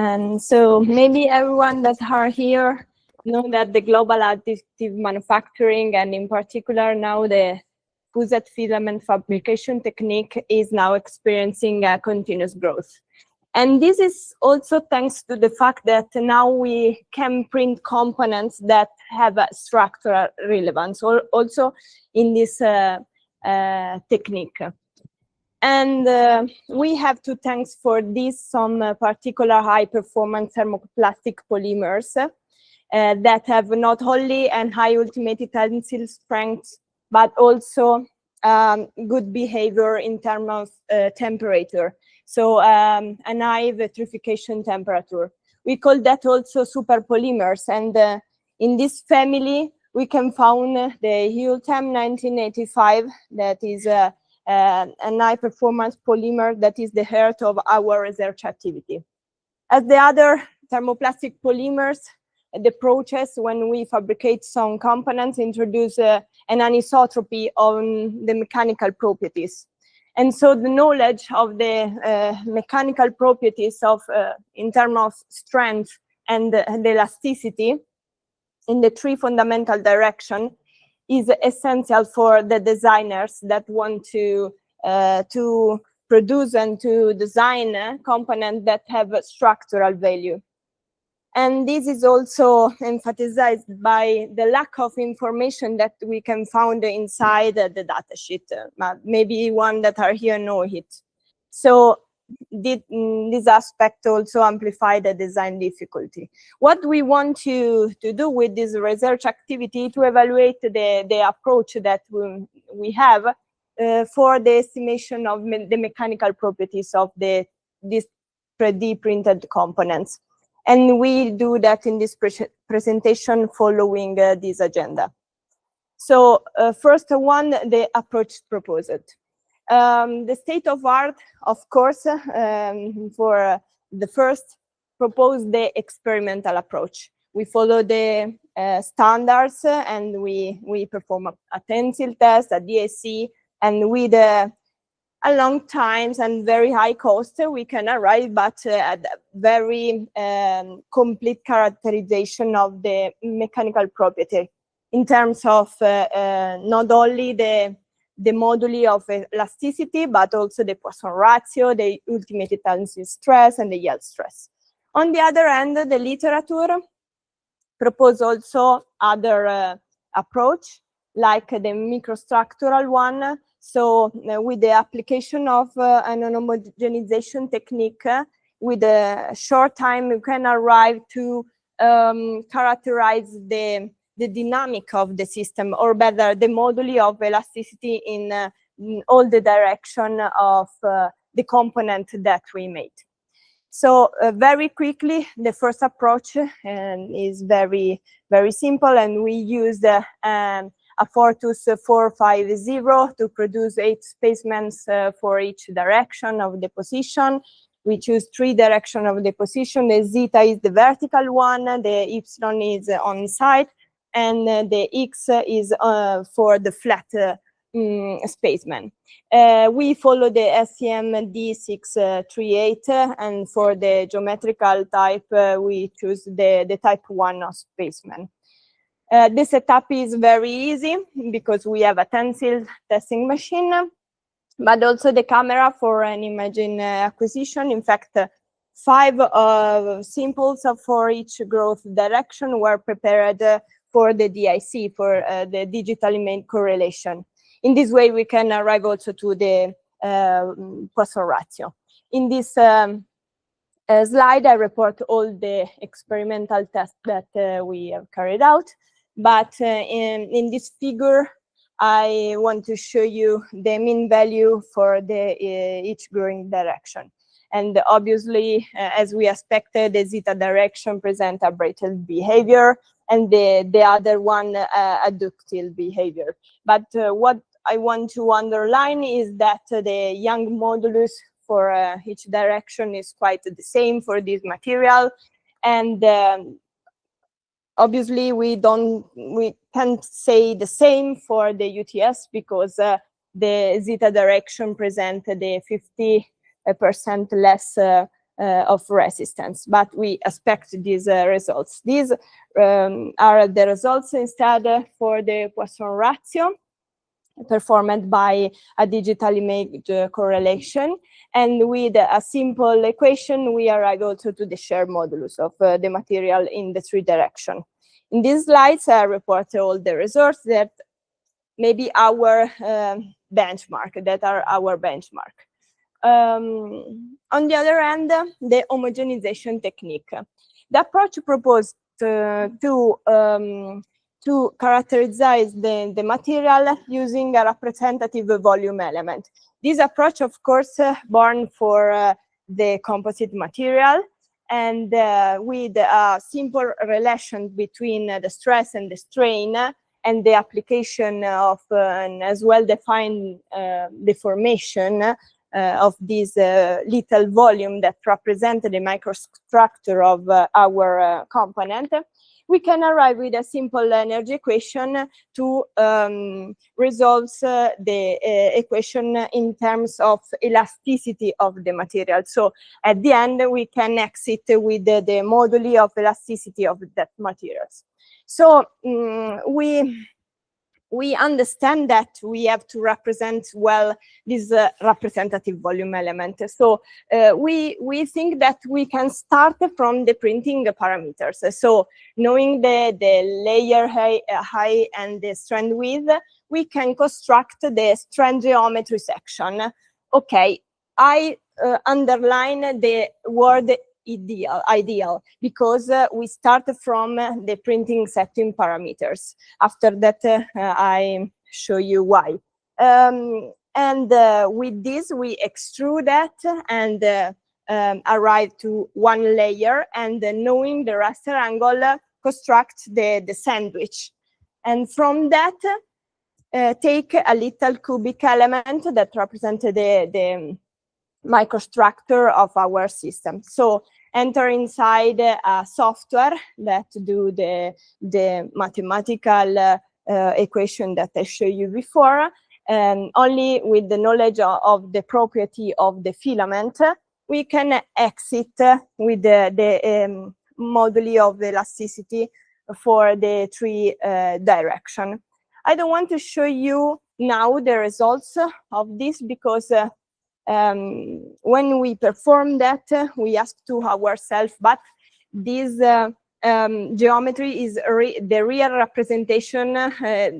And so maybe everyone that are here know that the global additive manufacturing, and in particular now the fused filament fabrication technique, is now experiencing a continuous growth. And this is also thanks to the fact that now we can print components that have a structural relevance, also in this technique. And we have to thanks for this some particular high-performance thermoplastic polymers that have not only an high ultimate tensile strength, but also good behavior in terms of temperature. So a high vitrification temperature. We call that also super polymers. And in this family, we can find the ULTEM 1985, that is a high performance polymer that is the heart of our research activity. As the other thermoplastic polymers, the process when we fabricate some components introduce an anisotropy on the mechanical properties. And so the knowledge of the mechanical properties of in terms of strength and the elasticity in the three fundamental directions is essential for the designers that want to produce and to design components that have a structural value. And this is also emphasized by the lack of information that we can find inside the datasheet. Maybe one that are here know it. So this aspect also amplify the design difficulty. What we want to do with this research activity to evaluate the approach that we have for the estimation of the mechanical properties of these 3D printed components. And we do that in this presentation following this agenda. So first one, the approach proposed. The state of art, of course, for the first, propose the experimental approach. We follow the standards and we perform a tensile test, a DAC, and with a long times and very high cost, we can arrive at a very complete characterization of the mechanical property in terms of not only the moduli of elasticity, but also the Poisson ratio, the ultimate tensile stress, and the yield stress. On the other hand, the literature propose also other approach, like the microstructural one. So with the application of an homogenization technique, with a short time, you can arrive to characterize the dynamic of the system, or better, the moduli of elasticity in all the direction of the component that we made. So very quickly, the first approach is very, very simple, and we use a Fortus 450 to produce 8 specimens for each direction of the position. We choose 3 directions of the position. The zeta is the vertical one, the epsilon is on site, and the x is for the flat spaceman. We follow the SCM D638, and for the geometrical type, we choose the type 1 of spaceman. The setup is very easy because we have a tensile testing machine, but also the camera for an imaging acquisition. In fact, 5 simples for each growth direction were prepared for the DIC, for the digital image correlation. In this way, we can arrive also to the Poisson ratio. In this slide, I report all the experimental tests that we have carried out. But in this figure, I want to show you the mean value for each growing direction. And obviously, as we expected, the zeta direction present a braided behavior, and the other one adductile behavior. But what I want to underline is that the Young modulus for each direction is quite the same for this material, and obviously we can't say the same for the UTS because the zeta direction present the 50% less of resistance, but we expect these results. These are the results instead for the Poisson ratio performed by a digital image correlation. And with a simple equation, we arrive also to the shear modulus of the material in the three directions. In these slides, I report all the results that may be our benchmark, that are our benchmark. On the other hand, the homogenization technique. The approach proposed to characterize the material using a representative volume element. This approach, of course, born for the composite material, and with a simple relation between the stress and the strain, and the application of an as well-defined deformation of this little volume that represents the microstructure of our component, we can arrive with a simple energy equation to resolve the equation in terms of elasticity of the material. So at the end, we can exit with the moduli of elasticity of that materials. So we understand that we have to represent well this representative volume element. So we think that we can start from the printing parameters. So knowing the layer height and the strand width, we can construct the strand geometry section. Okay, I underline the word ideal because we start from the printing setting parameters. After that, I show you why. And with this, we extrude that and arrive to one layer, and knowing the raster angle, construct the sandwich. And from that, take a little cubic element that represents the microstructure of our system. So enter inside a software that do the mathematical equation that I showed you before. Only with the knowledge of the property of the filament, we can exit with the moduli of elasticity for the three direction. I don't want to show you now the results of this because when we perform that, we ask to ourselves, but this geometry is the real representation,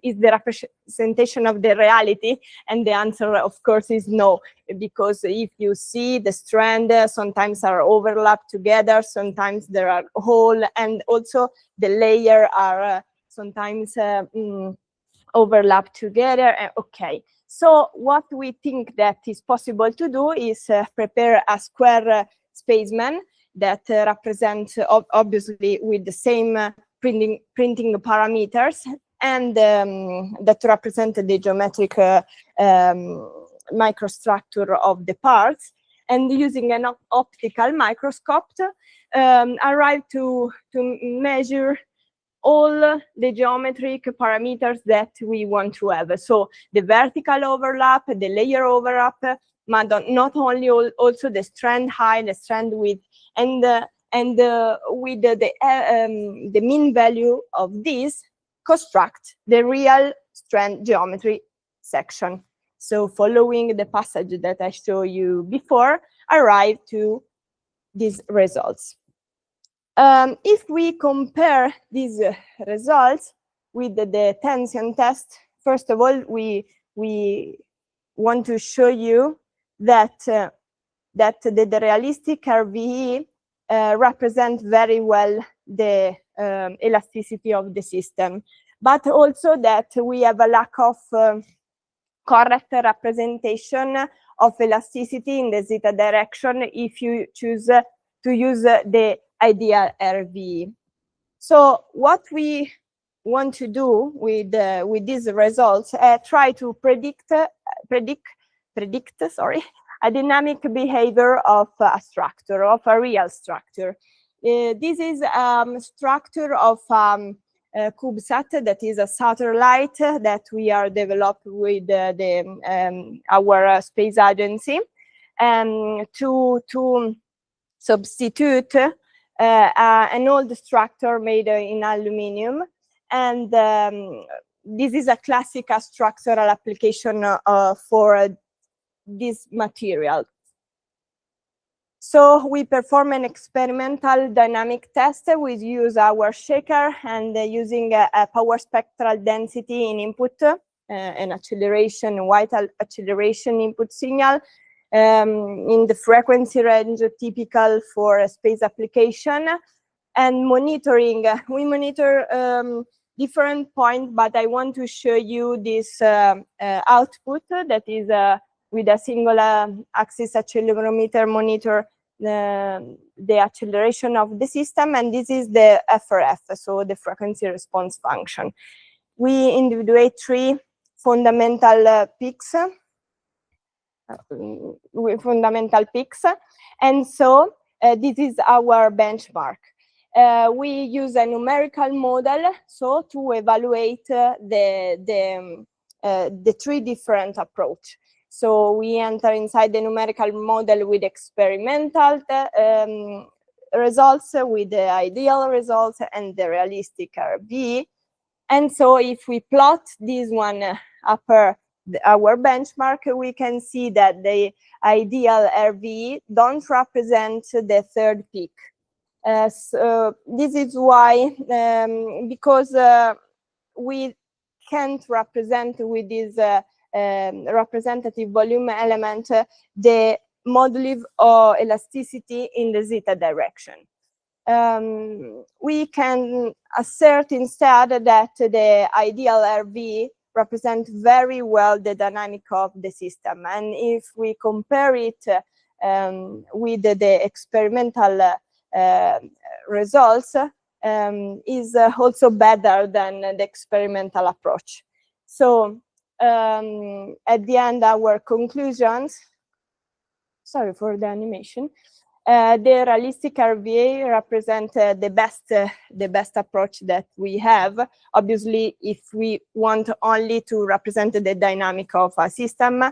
is the representation of the reality? And the answer, of course, is no, because if you see the strand, sometimes are overlapped together, sometimes there are hole, and also the layer are sometimes overlap together. Okay. So what we think that is possible to do is prepare a square spaceman that represents obviously with the same printing parameters, and that represent the geometric microstructure of the parts, and using an optical microscope arrive to measure all the geometric parameters that we want to have. So the vertical overlap, the layer overlap, but not only also the strand height, the strand width, and with the mean value of this, construct the real strand geometry section. So following the passage that I showed you before, arrive to these results. If we compare these results with the tension test, first of all, we want to show you that the realistic RVE represent very well the elasticity of the system, but also that we have a lack of correct representation of elasticity in the zeta direction if you choose to use the ideal RVE. So what we want to do with these results, try to predict a dynamic behavior of a structure, of a real structure. This is structure of CubeSat, that is a satellite that we are developed with our space agency, to substitute an old structure made in aluminum, and this is a classic structural application for this material. So we perform an experimental dynamic test. We use our shaker and using a power spectral density in input, an acceleration, white acceleration input signal in the frequency range typical for a space application. And monitoring, we monitor different points, but I want to show you this output that is with a single axis accelerometer monitor the acceleration of the system, and this is the FRF, so the frequency response function. We individuate 3 fundamental peaks, and so this is our benchmark. We use a numerical model so to evaluate the 3 different approaches. So we enter inside the numerical model with experimental results, with the ideal results, and the realistic RV. And so if we plot this one upper our benchmark, we can see that the ideal RV don't represent the 3rd peak. So this is why, because we can't represent with this representative volume element the moduli or elasticity in the zeta direction. We can assert instead that the ideal RV represents very well the dynamic of the system, and if we compare it with the experimental results, is also better than the experimental approach. So at the end, our conclusions, sorry for the animation, the realistic RVA represent the best approach that we have. Obviously, if we want only to represent the dynamic of a system,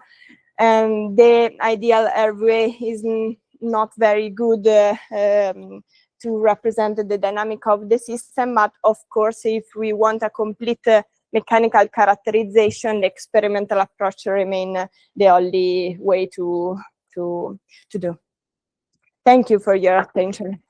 the ideal RVA is not very good to represent the dynamic of the system, but of course, if we want a complete mechanical characterization, the experimental approach remain the only way to do. Thank you for your attention.